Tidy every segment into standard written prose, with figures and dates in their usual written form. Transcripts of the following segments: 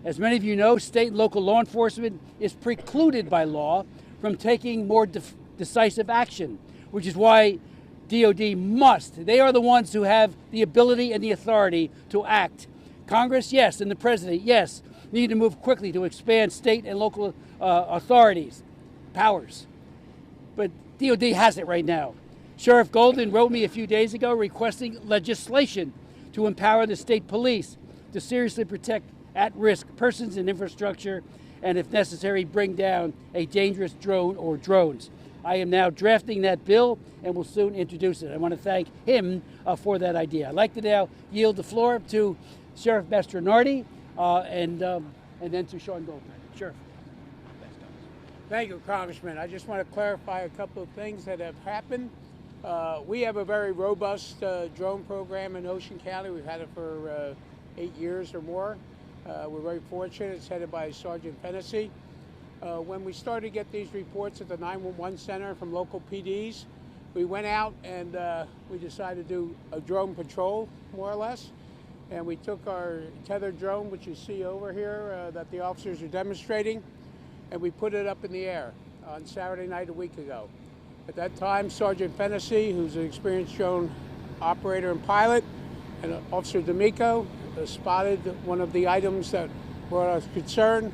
As many of you know, state and local law enforcement is precluded by law from taking more decisive action, which is why DOD must. They are the ones who have the ability and the authority to act. Congress, yes, and the President, yes, need to move quickly to expand state and local authorities, powers. But DOD has it right now. Sheriff Golden wrote me a few days ago requesting legislation to empower the state police to seriously protect at-risk persons and infrastructure, and if necessary, bring down a dangerous drone or drones. I am now drafting that bill and will soon introduce it. I want to thank him for that idea. I'd like to now yield the floor to Sheriff Mastronardi and then to Sean Goldman. Sheriff. Thank you, Congressman. I just want to clarify a couple of things that have happened. We have a very robust drone program in Ocean County. We've had it for 8 years or more. We're very fortunate. It's headed by Sergeant Fennessy. When we started to get these reports at the 911 center from local PDs, we went out and we decided to do a drone patrol, more or less. And we took our tethered drone, which you see over here, that the officers are demonstrating, and we put it up in the air on Saturday night a week ago. At that time, Sergeant Fennessy, who's an experienced drone operator and pilot, and Officer D'Amico spotted one of the items that brought us concern.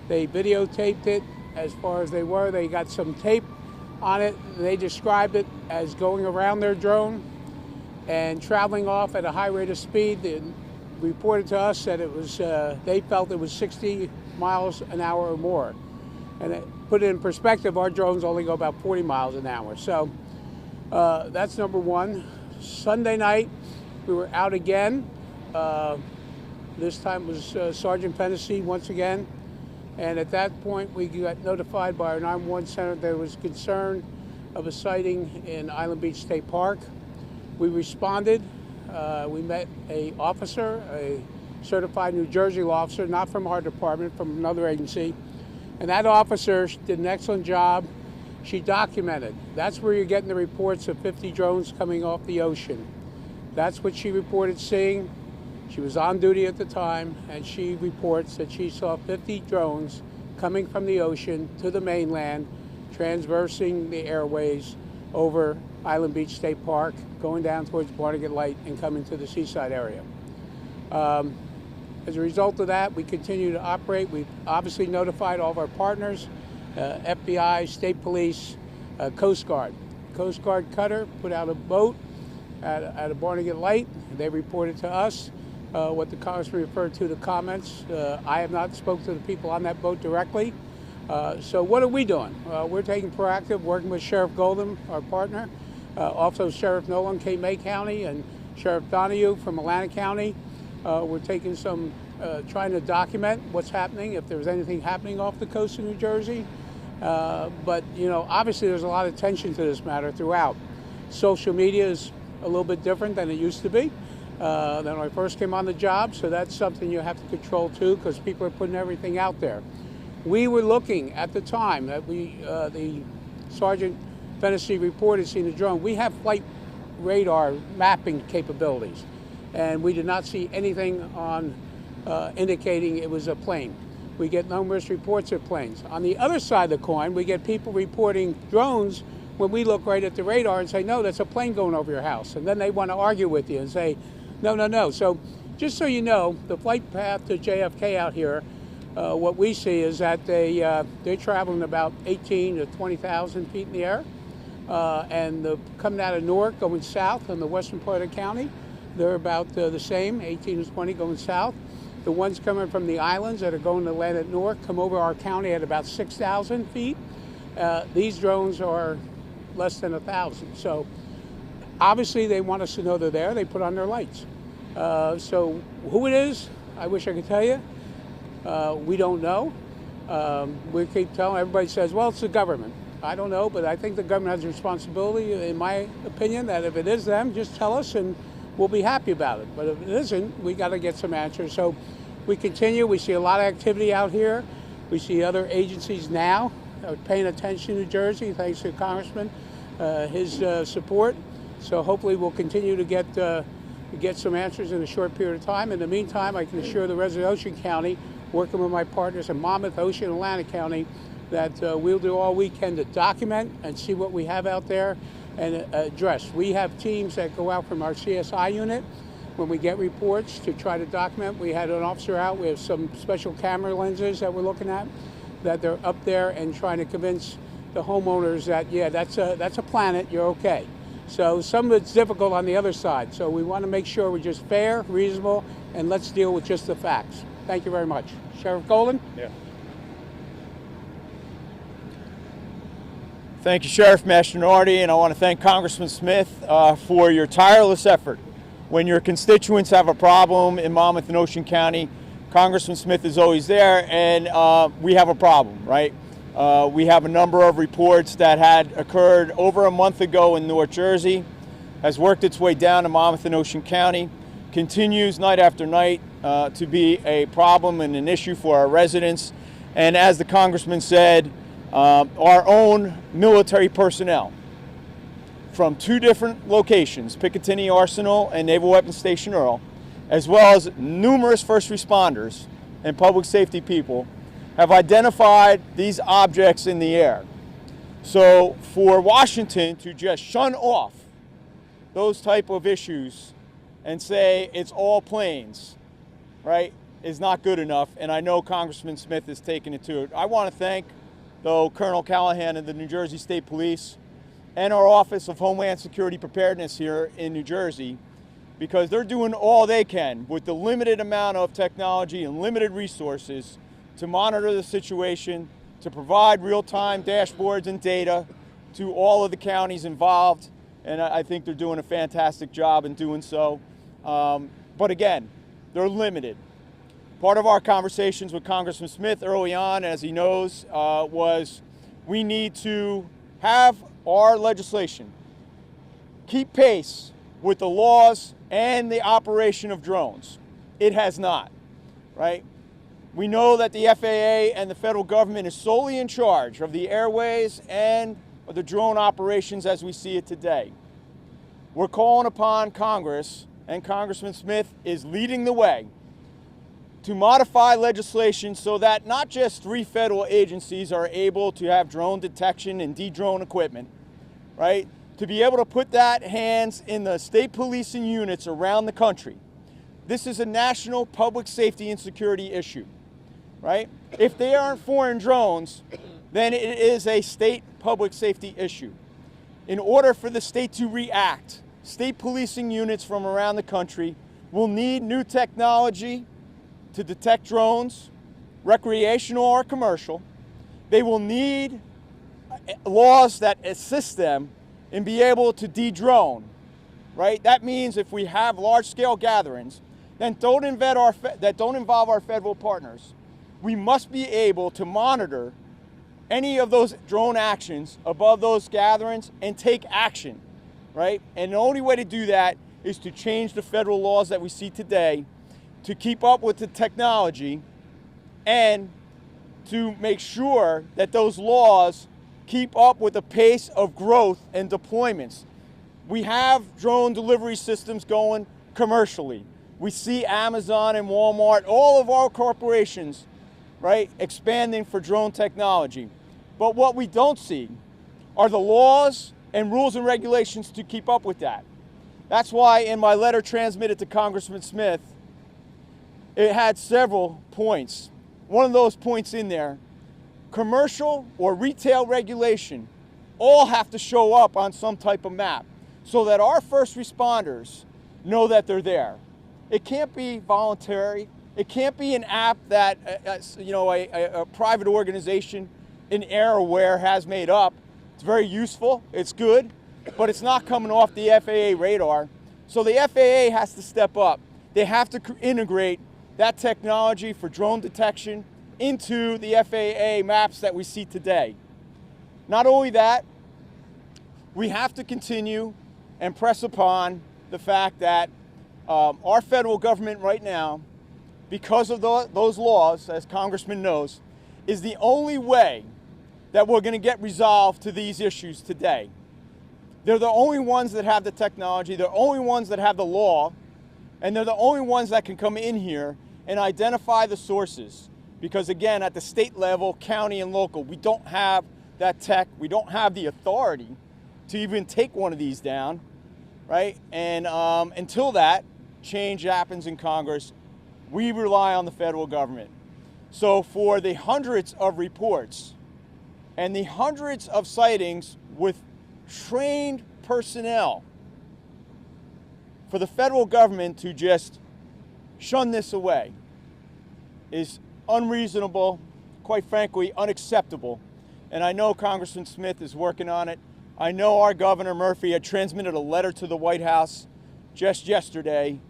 They videotaped it as far as they were. They got some tape on it. They described it as going around their drone and traveling off at a high rate of speed. They reported to us that it was, they felt it was 60 miles an hour or more. And it put it in perspective, our drones only go about 40 miles an hour. So that's number one. Sunday night, we were out again. This time it was Sergeant Fennessy once again. And at that point, we got notified by our 911 center there was concern of a sighting in Island Beach State Park. We responded. We met an officer, a certified New Jersey law officer, not from our department, from another agency. And that officer did an excellent job. She documented. That's where you're getting the reports of 50 drones coming off the ocean. That's what she reported seeing. She was on duty at the time, and she reports that she saw 50 drones coming from the ocean to the mainland, transversing the airways over Island Beach State Park, going down towards Barnegat Light and coming to the Seaside area. As a result of that, we continue to operate. We've obviously notified all of our partners, FBI, State Police, Coast Guard. Coast Guard cutter put out a boat at a Barnegat Light. They reported to us what the Congressman referred to the comments. I have not spoken to the people on that boat directly. So what are we doing? We're taking proactive, working with Sheriff Golden, our partner, also Sheriff Nolan, Cape May County, and Sheriff Donahue from Atlantic County. We're taking some, trying to document what's happening, if there's anything happening off the coast of New Jersey. But, you know, obviously there's a lot of attention to this matter throughout. Social media is a little bit different than it used to be. Than when I first came on the job, so that's something you have to control too, because people are putting everything out there. We were looking at the time that the Sergeant Fennessy reported seeing the drone. We have flight radar mapping capabilities, and we did not see anything on indicating it was a plane. We get numerous reports of planes. On the other side of the coin, we get people reporting drones when we look right at the radar and say, no, that's a plane going over your house. And then they want to argue with you and say, no, no, no. So just so you know, the flight path to JFK out here, what we see is that they're traveling about 18 to 20,000 feet in the air. And coming out of Newark, going south in the western part of the county, they're about the same, 18 to 20 going south. The ones coming from the islands that are going to land at Newark come over our county at about 6,000 feet. These drones are less than 1,000. So obviously they want us to know they're there. They put on their lights. So who it is, I wish I could tell you. We don't know. We keep telling, everybody says, well, it's the government. I don't know, but I think the government has a responsibility, in my opinion, that if it is them, just tell us and we'll be happy about it. But if it isn't, we got to get some answers. So we continue. We see a lot of activity out here. We see other agencies now paying attention to New Jersey, thanks to the Congressman, his support. So hopefully we'll continue to get some answers in a short period of time. In the meantime, I can assure the residents of Ocean County, working with my partners in Monmouth, Ocean, and Atlantic County, that we'll do all we can to document and see what we have out there and address. We have teams that go out from our CSI unit when we get reports to try to document. We had an officer out. We have some special camera lenses that we're looking at, that they're up there and trying to convince the homeowners that, yeah, that's a planet, you're okay. So some of it's difficult on the other side. So we want to make sure we're just fair, reasonable, and let's deal with just the facts. Thank you very much. Sheriff Golden? Yeah. Thank you, Sheriff Mastronardi, and I want to thank Congressman Smith for your tireless effort. When your constituents have a problem in Monmouth and Ocean County, Congressman Smith is always there, and we have a problem, right? We have a number of reports that had occurred over a month ago in North Jersey, has worked its way down to Monmouth and Ocean County, continues night after night to be a problem and an issue for our residents. And as the Congressman said, our own military personnel from 2 different locations, Picatinny Arsenal and Naval Weapons Station Earl, as well as numerous first responders and public safety people, have identified these objects in the air. So for Washington to just shun off those type of issues and say it's all planes, right, is not good enough. And I know Congressman Smith is taking it to it. I want to thank, though, Colonel Callahan of the New Jersey State Police and our Office of Homeland Security Preparedness here in New Jersey, because they're doing all they can with the limited amount of technology and limited resources to monitor the situation, to provide real-time dashboards and data to all of the counties involved. And I think they're doing a fantastic job in doing so. But again, they're limited. Part of our conversations with Congressman Smith early on, as he knows, was we need to have our legislation keep pace with the laws and the operation of drones. It has not, right? We know that the FAA and the federal government is solely in charge of the airways and of the drone operations as we see it today. We're calling upon Congress, and Congressman Smith is leading the way, to modify legislation so that not just 3 federal agencies are able to have drone detection and de-drone equipment, right? To be able to put that hands in the state policing units around the country. This is a national public safety and security issue, right? If they aren't foreign drones, then it is a state public safety issue. In order for the state to react, state policing units from around the country will need new technology to detect drones, recreational or commercial. They will need laws that assist them in being able to de-drone, right? That means if we have large-scale gatherings that don't involve our federal partners, we must be able to monitor any of those drone actions above those gatherings and take action, right? And the only way to do that is to change the federal laws that we see today to keep up with the technology and to make sure that those laws keep up with the pace of growth and deployments. We have drone delivery systems going commercially. We see Amazon and Walmart, all of our corporations, right, expanding for drone technology. But what we don't see are the laws and rules and regulations to keep up with that. That's why in my letter transmitted to Congressman Smith, it had several points. One of those points in there, commercial or retail regulation, all have to show up on some type of map so that our first responders know that they're there. It can't be voluntary. It can't be an app that a private organization in AirAware has made up. It's very useful, it's good, but it's not coming off the FAA radar. So the FAA has to step up. They have to integrate that technology for drone detection into the FAA maps that we see today. Not only that, we have to continue and press upon the fact that our federal government right now, because of those laws, as Congressman knows, is the only way that we're going to get resolved to these issues today. They're the only ones that have the technology, they're the only ones that have the law, and they're the only ones that can come in here and identify the sources. Because again, at the state level, county and local, we don't have that tech, we don't have the authority to even take one of these down, right? And until that change happens in Congress, we rely on the federal government. So for the hundreds of reports and the hundreds of sightings with trained personnel, for the federal government to just shun this away is unreasonable, quite frankly, unacceptable. And I know Congressman Smith is working on it. I know our Governor Murphy had transmitted a letter to the White House just yesterday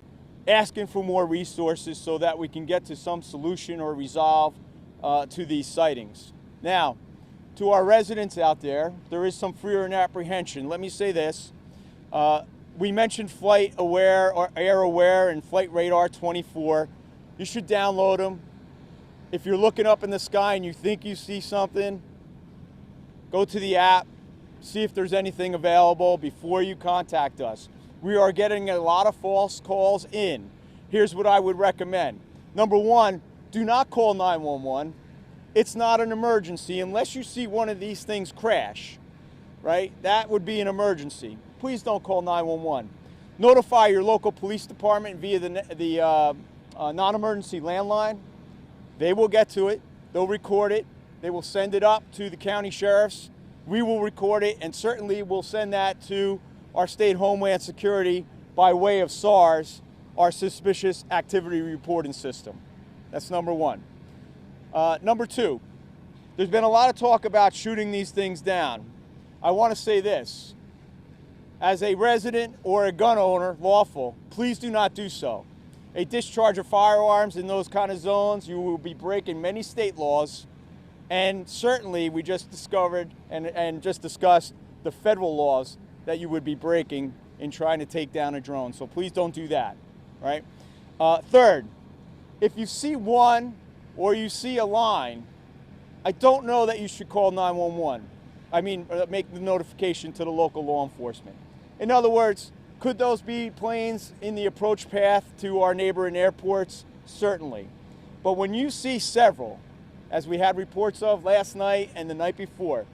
asking for more resources so that we can get to some solution or resolve to these sightings. Now, to our residents out there, there is some fear and apprehension. Let me say this. We mentioned Flight Aware or Air Aware and Flight Radar 24. You should download them. If you're looking up in the sky and you think you see something, go to the app, see if there's anything available before you contact us. We are getting a lot of false calls in. Here's what I would recommend. Number one, do not call 911. It's not an emergency unless you see one of these things crash, right? That would be an emergency. Please don't call 911. Notify your local police department via the non-emergency landline. They will get to it. They'll record it. They will send it up to the county sheriffs. We will record it, and certainly we'll send that to our state Homeland Security by way of SARS, our Suspicious Activity Reporting System. That's number one. Number two, there's been a lot of talk about shooting these things down. I want to say this. As a resident or a gun owner, lawful, please do not do so. A discharge of firearms in those kind of zones, you will be breaking many state laws. And certainly we just discovered and just discussed the federal laws that you would be breaking in trying to take down a drone. So please don't do that, right? Third, if you see one or you see a line, I don't know that you should call 911. Make the notification to the local law enforcement. In other words, could those be planes in the approach path to our neighboring airports? Certainly. But when you see several, as we had reports of last night and the night before,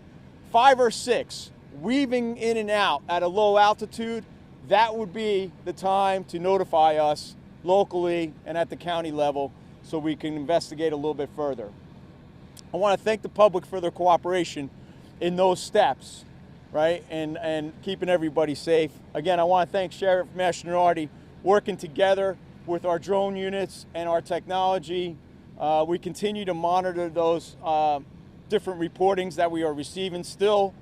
5 or 6 weaving in and out at a low altitude, that would be the time to notify us locally and at the county level so we can investigate a little bit further. I want to thank the public for their cooperation in those steps, right, and keeping everybody safe. Again, I want to thank Sheriff Mastronardi working together with our drone units and our technology. We continue to monitor those different reportings that we are receiving still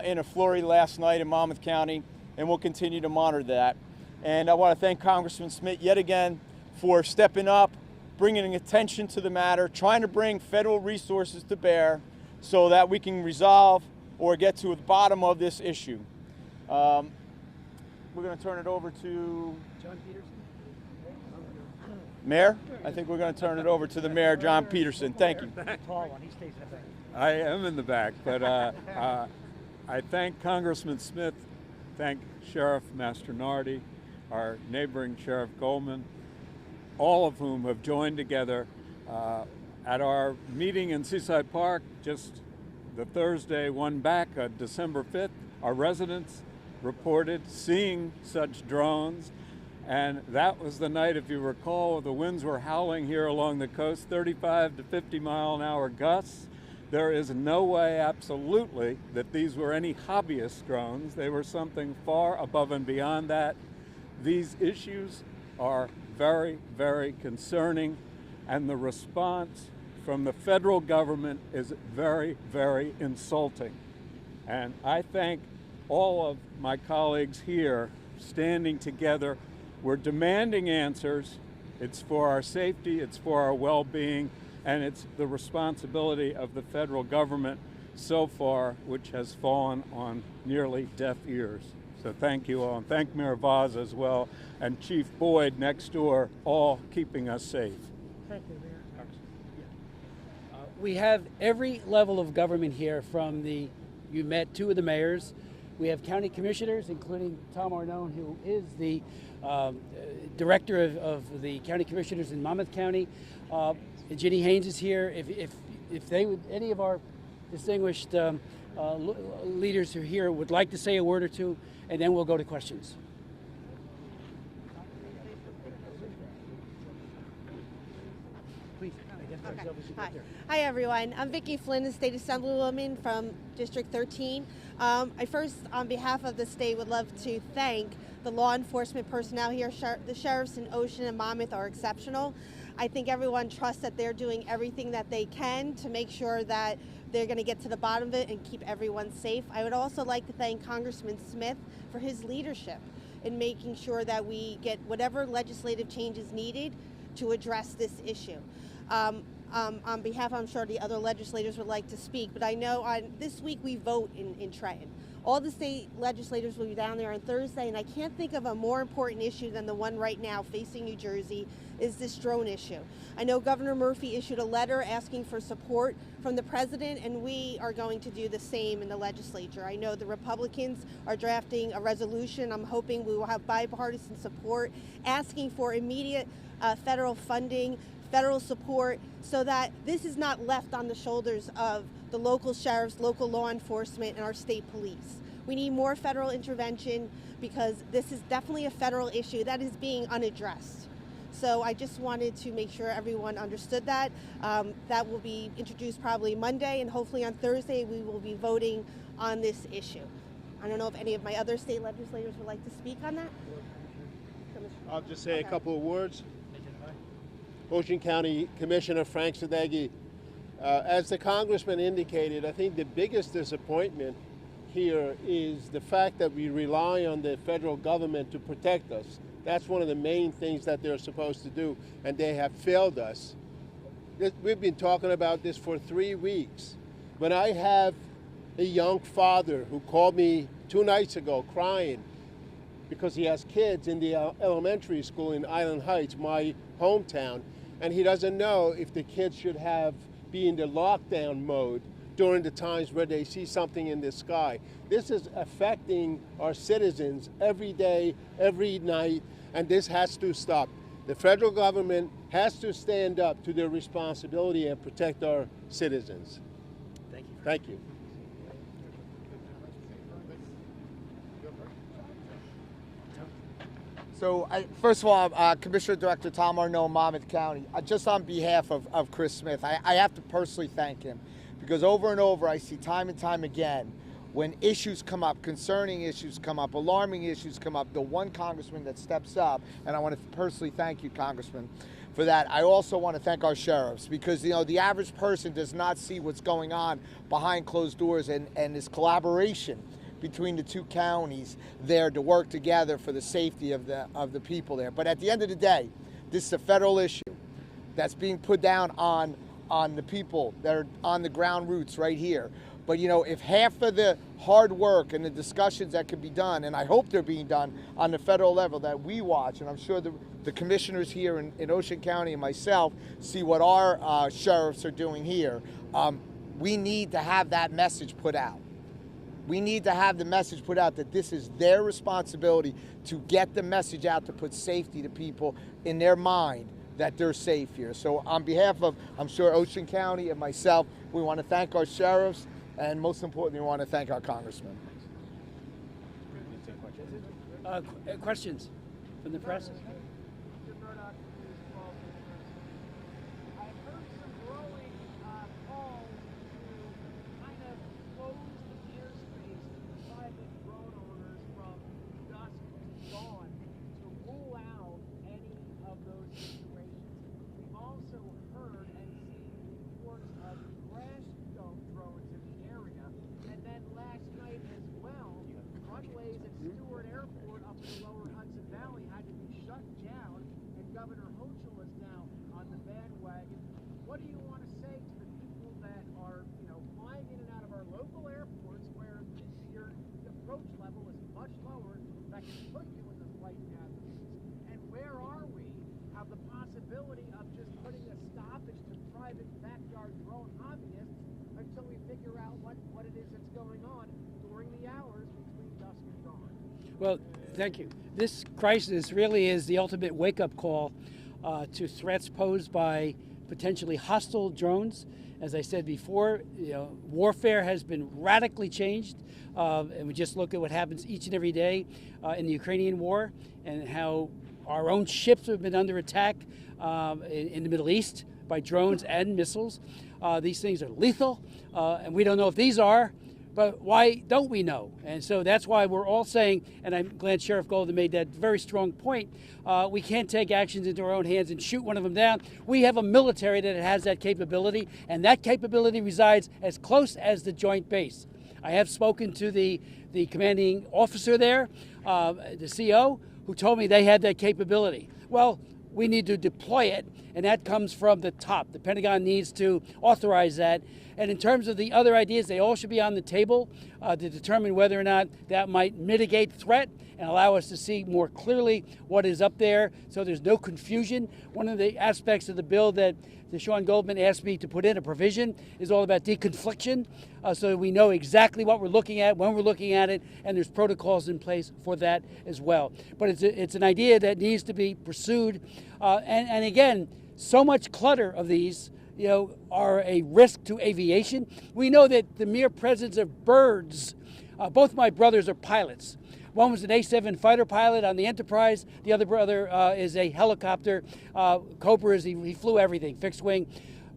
in a flurry last night in Monmouth County, and we'll continue to monitor that. And I want to thank Congressman Smith yet again for stepping up, bringing attention to the matter, trying to bring federal resources to bear so that we can resolve or get to the bottom of this issue. We're going to turn it over to John Peterson. Mayor. I think we're going to turn it over to the Mayor, John Peterson. Thank you. Tall one, he stays in the back. I am in the back, but I thank Congressman Smith, thank Sheriff Mastronardi, our neighboring Sheriff Goldman, all of whom have joined together at our meeting in Seaside Park just the Thursday one back, December 5th. Our residents reported seeing such drones, and that was the night, if you recall, the winds were howling here along the coast, 35 to 50 mile an hour gusts. There is no way, absolutely, that these were any hobbyist drones. They were something far above and beyond that. These issues are very, very concerning, and the response from the federal government is very, very insulting. And I thank all of my colleagues here standing together. We're demanding answers. It's for our safety, it's for our well-being, and it's the responsibility of the federal government so far, which has fallen on nearly deaf ears. So thank you all, and thank Mayor Vaz as well, and Chief Boyd next door, all keeping us safe. Thank you, Mayor. We have every level of government here from you met 2 of the mayors. We have county commissioners, including Tom Arnone, who is the director of the county commissioners in Monmouth County. Ginny Haynes is here. If they would, any of our distinguished leaders who are here would like to say a word or two, and then we'll go to questions. Please, identify yourself as you get there. Hi everyone, I'm Vicki Flynn, the State Assemblywoman from District 13. I first, on behalf of the state, would love to thank the law enforcement personnel here. The sheriffs in Ocean and Monmouth are exceptional. I think everyone trusts that they're doing everything that they can to make sure that they're going to get to the bottom of it and keep everyone safe. I would also like to thank Congressman Smith for his leadership in making sure that we get whatever legislative changes needed to address this issue. On behalf, I'm sure the other legislators would like to speak, but I know this week we vote in Trenton. All the state legislators will be down there on Thursday, and I can't think of a more important issue than the one right now facing New Jersey, is this drone issue. I know Governor Murphy issued a letter asking for support from the president, and we are going to do the same in the legislature. I know the Republicans are drafting a resolution. I'm hoping we will have bipartisan support, asking for immediate federal funding, federal support, so that this is not left on the shoulders of the local sheriffs, local law enforcement, and our state police. We need more federal intervention because this is definitely a federal issue that is being unaddressed. So I just wanted to make sure everyone understood that. That will be introduced probably Monday, and hopefully on Thursday we will be voting on this issue. I don't know if any of my other state legislators would like to speak on that. I'll just say a couple of words. Ocean County Commissioner Frank Sadeghi. As the congressman indicated, I think the biggest disappointment here is the fact that we rely on the federal government to protect us. That's one of the main things that they're supposed to do, and they have failed us. We've been talking about this for 3 weeks. When I have a young father who called me 2 nights ago crying because he has kids in the elementary school in Island Heights, my hometown, and he doesn't know if the kids should be in the lockdown mode during the times where they see something in the sky. This is affecting our citizens every day, every night, and this has to stop. The federal government has to stand up to their responsibility and protect our citizens. Thank you. Thank you. So, first of all, Commissioner Director Tom Arnaud, Monmouth County, just on behalf of Chris Smith, I have to personally thank him, because over and over I see time and time again when issues come up, concerning issues come up, alarming issues come up, the one congressman that steps up, and I want to personally thank you, Congressman, for that. I also want to thank our sheriffs, because the average person does not see what's going on behind closed doors, and this collaboration between the two counties there to work together for the safety of the people there. But at the end of the day, this is a federal issue that's being put down on the people that are on the ground roots right here. But if half of the hard work and the discussions that could be done, and I hope they're being done on the federal level that we watch, and I'm sure the commissioners here in Ocean County and myself see what our sheriffs are doing here, we need to have that message put out. We need to have the message put out that this is their responsibility to get the message out, to put safety to people in their mind, that they're safe here. So on behalf of, I'm sure, Ocean County and myself, we want to thank our sheriffs, and most importantly, we want to thank our congressman. Questions from the press? What do you want to say to the people that are, flying in and out of our local airports where your approach level is much lower that can put you in the flight hazards? And where are we? Have the possibility of just putting a stoppage to private backyard drone hobbyists until we figure out what it is that's going on during the hours between dusk and dawn. Well, thank you. This crisis really is the ultimate wake-up call to threats posed by potentially hostile drones. As I said before, warfare has been radically changed, and we just look at what happens each and every day in the Ukrainian war, and how our own ships have been under attack in the Middle East by drones and missiles. These things are lethal, and we don't know if these are, but why don't we know? And so that's why we're all saying, and I'm glad Sheriff Golden made that very strong point, we can't take actions into our own hands and shoot one of them down. We have a military that has that capability, and that capability resides as close as the joint base. I have spoken to the commanding officer there, the CO, who told me they had that capability. Well, we need to deploy it, and that comes from the top. The Pentagon needs to authorize that. And in terms of the other ideas, they all should be on the table to determine whether or not that might mitigate threat and allow us to see more clearly what is up there so there's no confusion. One of the aspects of the bill that Sean Goldman asked me to put in a provision is all about deconfliction, so we know exactly what we're looking at, when we're looking at it, and there's protocols in place for that as well. But it's an idea that needs to be pursued. And again, so much clutter of these are a risk to aviation. We know that the mere presence of birds, both my brothers are pilots. One was an A-7 fighter pilot on the Enterprise. The other brother is a helicopter. Cobra he flew everything, fixed wing.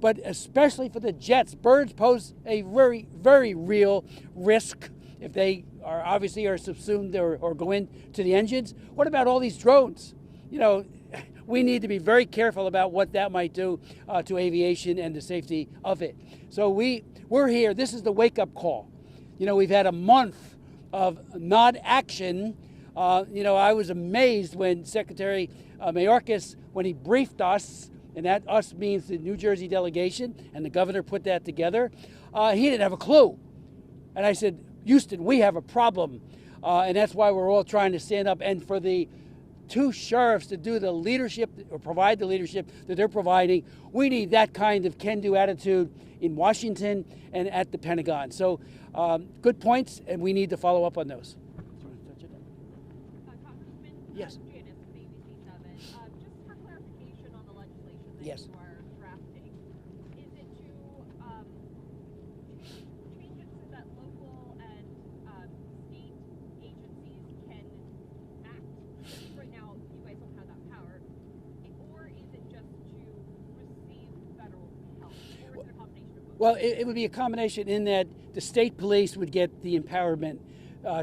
But especially for the jets, birds pose a very, very real risk if they are subsumed or go into the engines. What about all these drones? We need to be very careful about what that might do to aviation and the safety of it. So we're here. This is the wake-up call. We've had a month of non-action. I was amazed when Secretary Mayorkas, when he briefed us, and that us means the New Jersey delegation, and the governor put that together, he didn't have a clue. And I said, Houston, we have a problem. And that's why we're all trying to stand up. And for the two sheriffs to do the leadership or provide the leadership that they're providing, we need that kind of can-do attitude in Washington and at the Pentagon. So good points, and we need to follow up on those. Congressman, yes. Janice with ABC7. Just for clarification on the legislation that yes. you are drafting, is it to change it so that local and state agencies can act? Right now, you guys don't have that power. Or is it just to receive federal help? Or is it a combination of both? Well, it would be a combination in that the state police would get the empowerment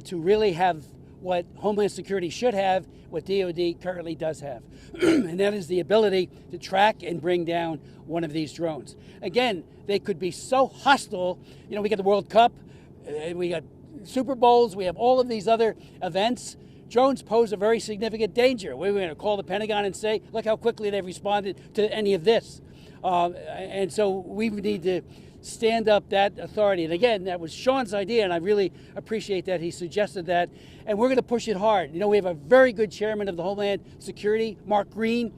to really have what Homeland Security should have, what DOD currently does have. And that is the ability to track and bring down one of these drones. Again, they could be so hostile. We got the World Cup, we got Super Bowls, we have all of these other events. Drones pose a very significant danger. We're going to call the Pentagon and say, look how quickly they've responded to any of this. And so we need to stand up that authority. And again, that was Sean's idea, and I really appreciate that he suggested that. And we're going to push it hard. We have a very good chairman of the Homeland Security, Mark Green.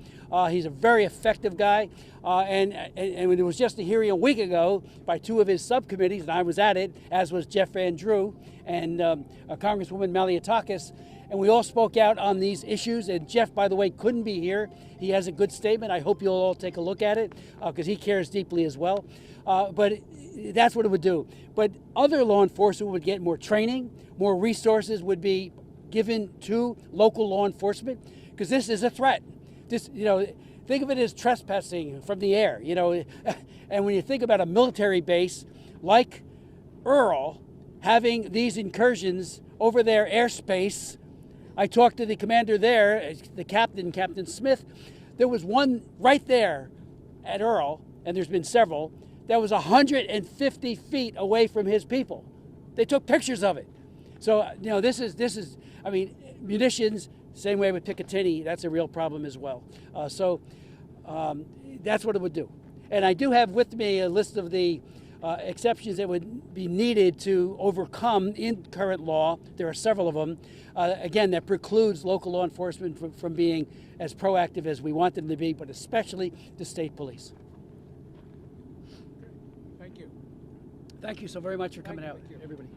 He's a very effective guy. And it was just a hearing a week ago by two of his subcommittees, and I was at it, as was Jeff Van Drew and Congresswoman Malliotakis. And we all spoke out on these issues. And Jeff, by the way, couldn't be here. He has a good statement. I hope you'll all take a look at it because he cares deeply as well. But that's what it would do. But other law enforcement would get more training, more resources would be given to local law enforcement because this is a threat. Think of it as trespassing from the air, And when you think about a military base like Earl having these incursions over their airspace, I talked to the commander there, the Captain Smith. There was one right there at Earl, and there's been several, that was 150 feet away from his people. They took pictures of it. So, this is, munitions, same way with Picatinny, that's a real problem as well. That's what it would do. And I do have with me a list of the exceptions that would be needed to overcome in current law. There are several of them. Again, that precludes local law enforcement from being as proactive as we want them to be, but especially the state police. Thank you. Thank you so very much for coming out, everybody.